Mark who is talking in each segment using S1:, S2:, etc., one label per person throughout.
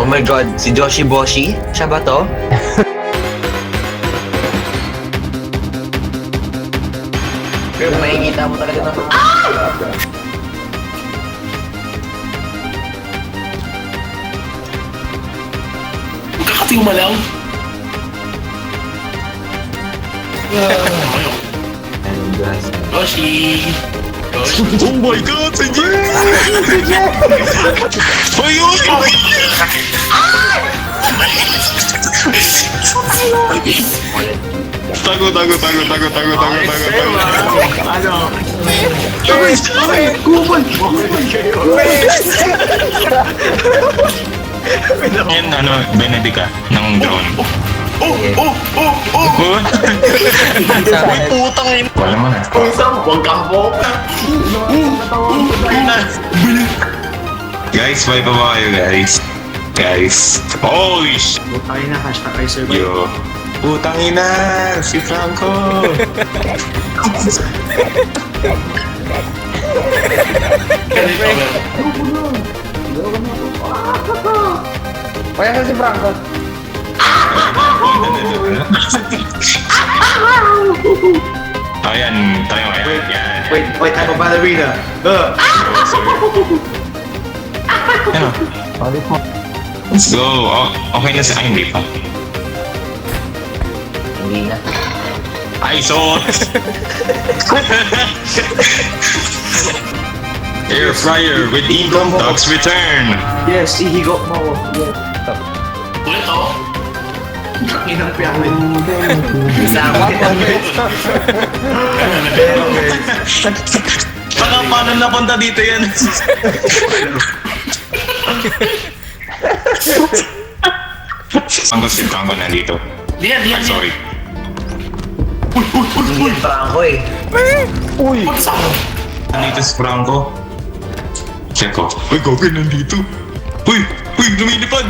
S1: Oh my god, si Joshi Boshi? Siya ba to? Pero makikita mo talaga ng...
S2: Huwag ka kasi umalaw. Yoshi! Yoshi!
S3: Oh my god, si Jay! Uy, uy! Tago.
S2: Ano?
S3: Yan, Benedica ng drone.
S2: Oh!
S3: May putang ina. Wala mo na.
S2: Huwag kang boka!
S3: Guys, bye pa ba kayo, guys? Guys. Holy sh...
S2: Bukay na, hashtag I survive.
S3: Yo. Putang ina! Si Franco!
S4: Kaya si Franco.
S3: Ayan, tayo, ayan.
S2: Wait, I'm a ballerina.
S3: Ano? Let's go. Oh, okay na sa... Ay, hindi pa.
S1: Hindi na.
S3: Ay, so... Air fryer with income tax return.
S2: Yes, ihigo mo. Ulit ako? Inang piyakin.
S1: Sama ko.
S3: Baka paano napunta dito yan? Si Franco nandito.
S2: Diyan.
S3: Sorry.
S1: Hindi yan Franco eh.
S2: What's up?
S3: Nandito si Franco. Check ko. Uy, gagawin nandito. Uy, lumilipad.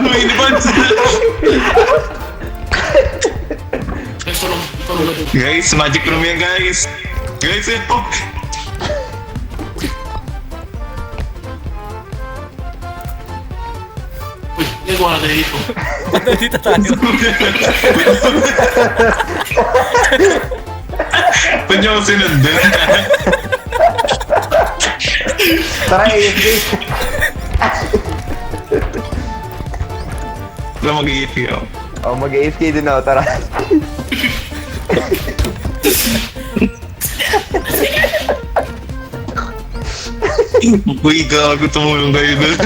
S3: Lumilipad.
S2: Tulog.
S3: Guys, magic room yan, guys. Guys, ito.
S2: Uy, nagawa na tayo dito.
S5: Dito tayo.
S3: Ba't niyo ako sinundan?
S4: Tara, AFK.
S3: Wala mag-iipi ako.
S4: Oh, mag-AFK din ako, tara.
S3: Uy, gago, tumulong kayo doon.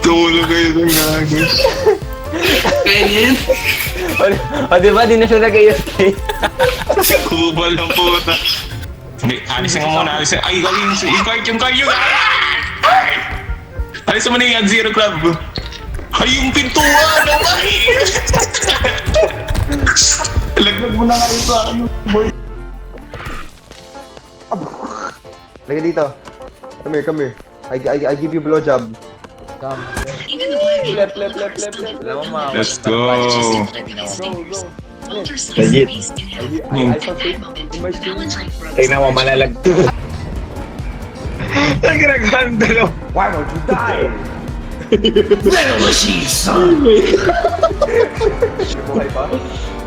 S3: Tumulong kayo doon, gago.
S2: Kaya yan?
S4: O, di ba? Di na siya nag-AFK.
S3: Kubal ng puta. Hindi, alisin mo muna, alisin. Ay, gawin yung card. Alisin mo na yung Zero Club. Ay, yung pintuan! Ay! Laglag mo na nga yung sa ano, boy.
S4: Lagi dito. Come here. I give you blowjob. Left.
S1: Alam mo mga...
S3: Let's go.
S4: Legit. I saw it in my screen.
S1: Tingnan mo, malalag. Nag-handle.
S4: Why won't you die?
S2: Metal machine, son!
S4: Buhay pa?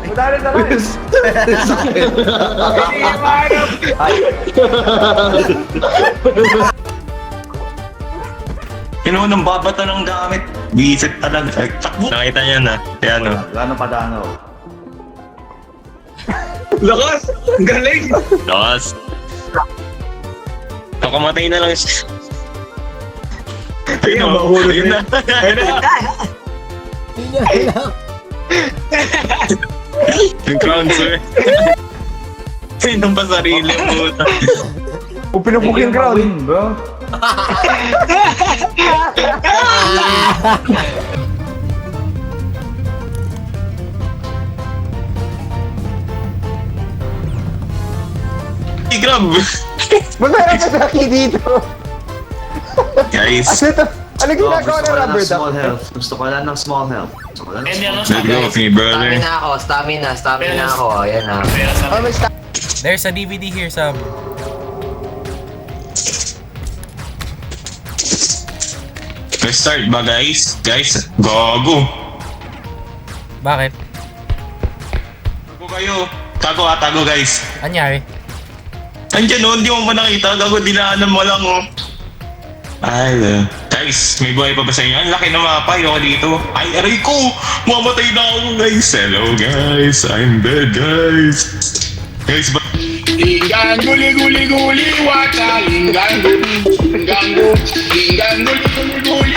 S4: Madali na lang.
S3: Kinuha ng babata ng gamit. Bisit talaga. Ay, takbo. Nakita niya na. Kaya ano.
S2: Wala nang padanaw.
S1: Lakas! Galing!
S3: Lakas. Nakamatay na lang siya. Ayun na. Ayun na. Yung crown, sir. Sinong pa sarili mo?
S4: O pinupok yung crowd.
S2: Bro.
S3: Hey, grab!
S4: Magharap ka sa akin dito.
S3: Guys,
S4: Ano to? Ano ginagawa ng rubber duck?
S2: Gusto ko lang ng small health.
S3: let's go with me, brother.
S1: Stamina ako. Ayan na.
S4: Oh, may stop.
S5: There's a DVD here, Sam.
S3: Restart ba guys? Guys, gago.
S5: Bakit?
S3: Tago kayo. Tago guys.
S5: Anyari?
S3: Andiyan oh, hindi mo ba nakita? Gago, dinaanan mo lang oh. Ay, guys, may buhay pa ba sa inyo? Ang laki ng mapa, ayoko dito. Ay, aray ko! Mamatay na ako guys. Hello guys, I'm dead guys. Guys, ba?
S1: Linggang guli guli guli wata. Linggang guli linggang guli guli.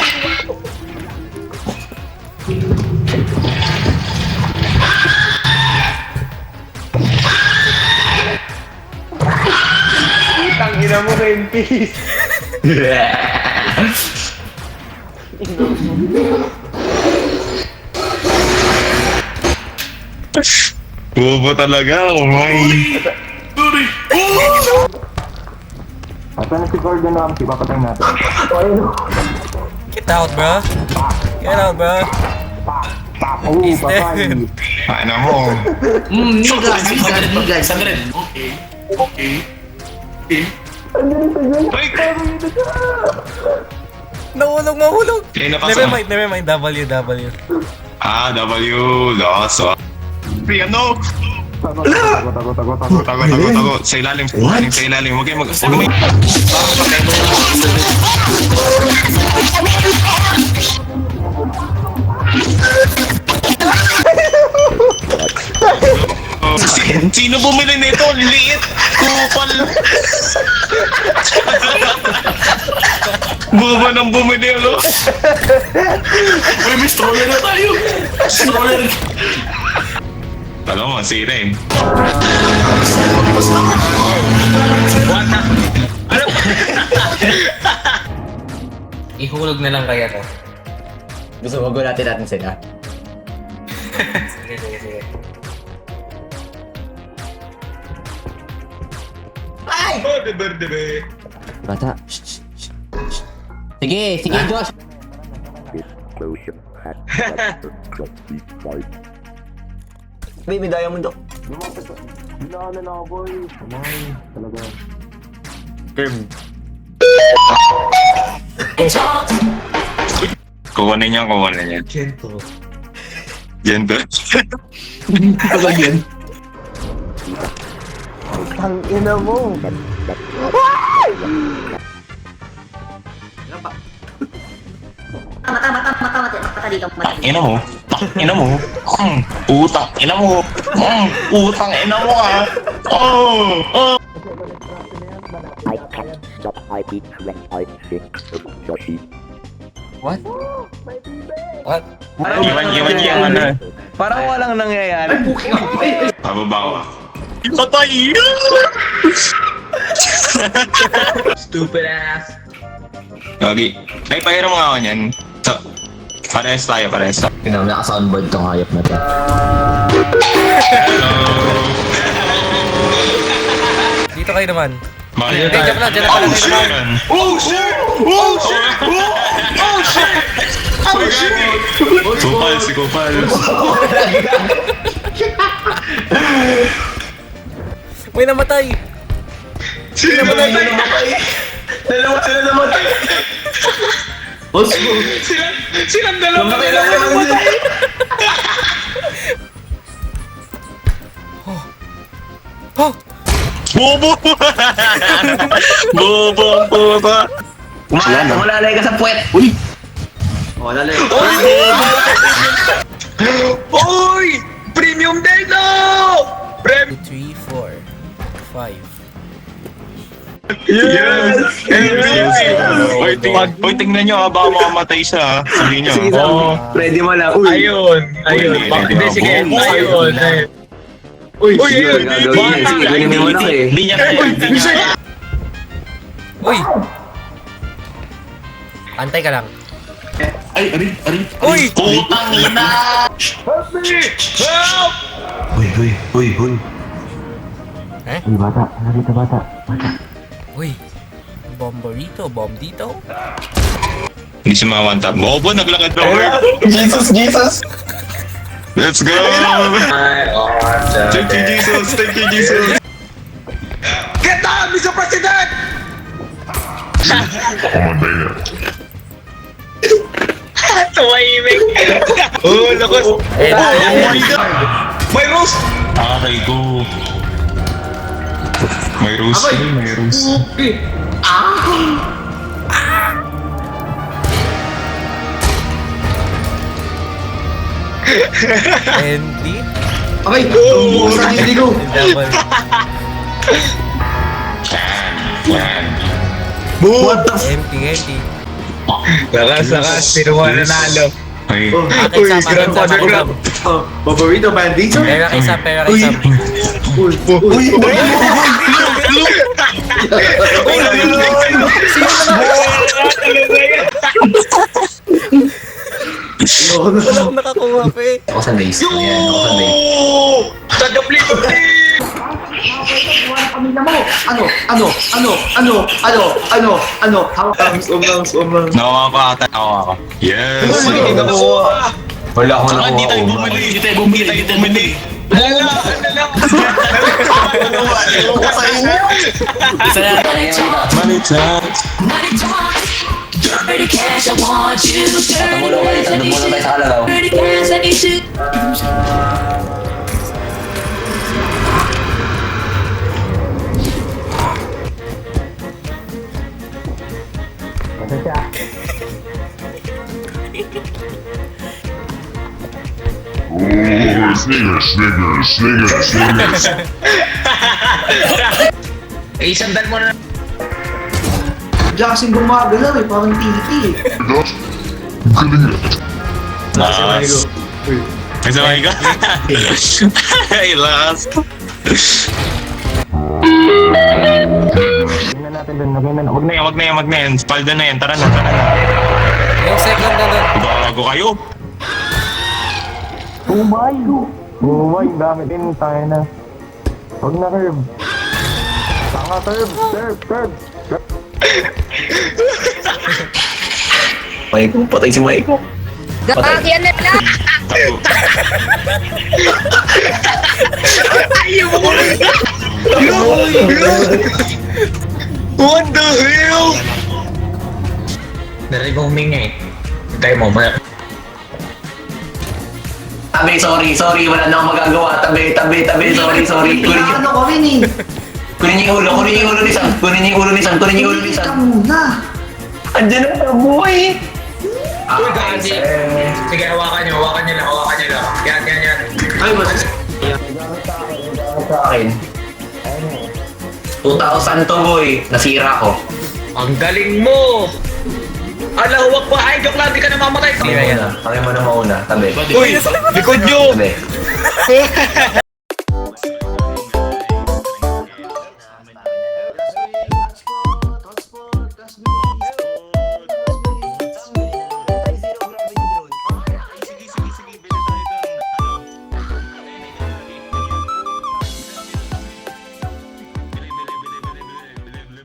S4: Tang ina mo rin, peace.
S3: Bobo talaga, oh my.
S4: Asa na si Gordon Ramsay? Papatay natin.
S5: Get out, bro. Get out, bro.
S4: Oh,
S5: He's
S4: papay.
S5: dead.
S3: Ano mo?
S2: Nigad. Saglit. Okay.
S3: Ay!
S5: Nahulog.
S3: Kaya napasa.
S5: Never mind. W.
S3: Ah, W. Loss. Ano? Tago. Sa ilalim. Sa ilalim. Huwag kayo mag... Huwag may... Sino bumili nito? Liit! Kupal! Buba nang bumili, ano?
S2: Uy, may stroller na tayo. Stroller.
S3: Alam mo, si Ren.
S5: Ihulog na lang kaya to.
S1: Gusto mo gulatin natin sila?
S5: Sige.
S1: Bata. Sige, Josh. Baby, diamond ako.
S4: Binaanan ako, boy. Kamay, talaga.
S3: Kukunin niya. Gento.
S4: Tang ina mo.
S6: Mata dito.
S3: Ina mo. Ina mo. Utang. Ina mo. Utang. Ina mo ah. Oh.
S7: I can't stop IP when I think of Yoshi.
S5: What?
S3: Iwan yung ano.
S1: Parang walang nangyayari.
S3: Pababa ko. Patay!
S1: Stupid ass.
S3: Gagi. Ay, pahiram nga ako niyan. So, parehas tayo.
S1: Tingnan mo, naka-soundboard tong hayop na to.
S3: Hello!
S5: Dito kayo naman.
S3: Mario
S5: Hindi, dyan pala kayo naman.
S3: Oh shit! Kupal.
S5: May namatay.
S3: Sino namatay?
S1: Dalawa sila namatay. Silang dalawa namatay.
S5: Oh!
S3: Bobo! Bobo ang puta!
S1: Umalalay ka sa puwet.
S2: Oh, lalo.
S1: Uy! Premium Dino!
S5: 2, 3, 4, 5.
S3: Yes! Uy, tingnan nyo ha, baka makamatay siya ha. Sabihin nyo.
S1: Sige, ready mo lang. Ayun. Hindi, sige. Ayun. Uy, ayun.
S3: Hindi niya kaya.
S5: Uy! Antay ka lang.
S2: Ay, ari.
S5: Uy!
S3: Putang ina!
S2: Uy.
S4: Uy, bata. Narito, bata.
S5: Uy! Bomberito, bomb dito.
S3: Hindi siya makawantap. Bobo, naglakad na over.
S1: Jesus!
S3: Let's go! Thank you, Jesus!
S1: Get down, Mr. President!
S3: Tumahimik. Oh, lakas. Oh my God. May Rose. Aray ko. May Rose. May Rose.
S5: Andy?
S2: Okay, bukas na hindi ko.
S5: Double.
S3: Yan.
S2: What the f***?
S5: Empty.
S3: Lakas. Sino mo nanalo? Ay.
S5: Akin sa Magam.
S2: Paborito ba dito?
S5: Pera isa.
S2: Uy!
S5: Wala akong nakakuha pa eh.
S2: Ako sa base. Yan, ako sa base.
S3: Taga-play.
S2: Ano? Umlangs.
S3: Nawawa ko ata. Nawawa ko. Yes.
S2: Hindi nakuha. Wala akong
S3: Saka hindi tayo bumili. Hindi tayo bumili. Lala. Money talks.
S6: Money talks. Dirty cash, I want you.
S2: Tumulong tayo sa kalagaw.
S6: Dirty cash, I need you.
S3: Eh, sandal mo na.
S2: Diyan kasing gumagalaw eh, parang titi eh.
S3: Lakas. May sabay ka? Ay, lakas. Wag na yan. Spalda na yan. Tara na.
S5: Yung second na nun.
S3: Bago kayo.
S8: Bumay, dami din tayo na. Huwag na curve. Tanga curve.
S2: Maiko, patay si Maiko.
S6: Gagyan na lang.
S3: What the hell?
S9: Narinig mo humingi. Hintay mo,
S2: Tabi, sorry, wala na akong magagawa. Tabi, sorry. Kunin niyo yung ulo ni Sam. Ika muna. Andiyan na ang buhay.
S9: Uy, kasi. Sige, hawakan nyo lang. Yan.
S2: Ay, ba? Sa akin. 2,000 to, boy. Nasira ko.
S9: Ang galing mo! Ala, huwag pa! Ay, joke lang, di ka namamatay!
S2: Kami mo na mauna. Tabi.
S3: Uy, likod nyo!
S2: Tabi.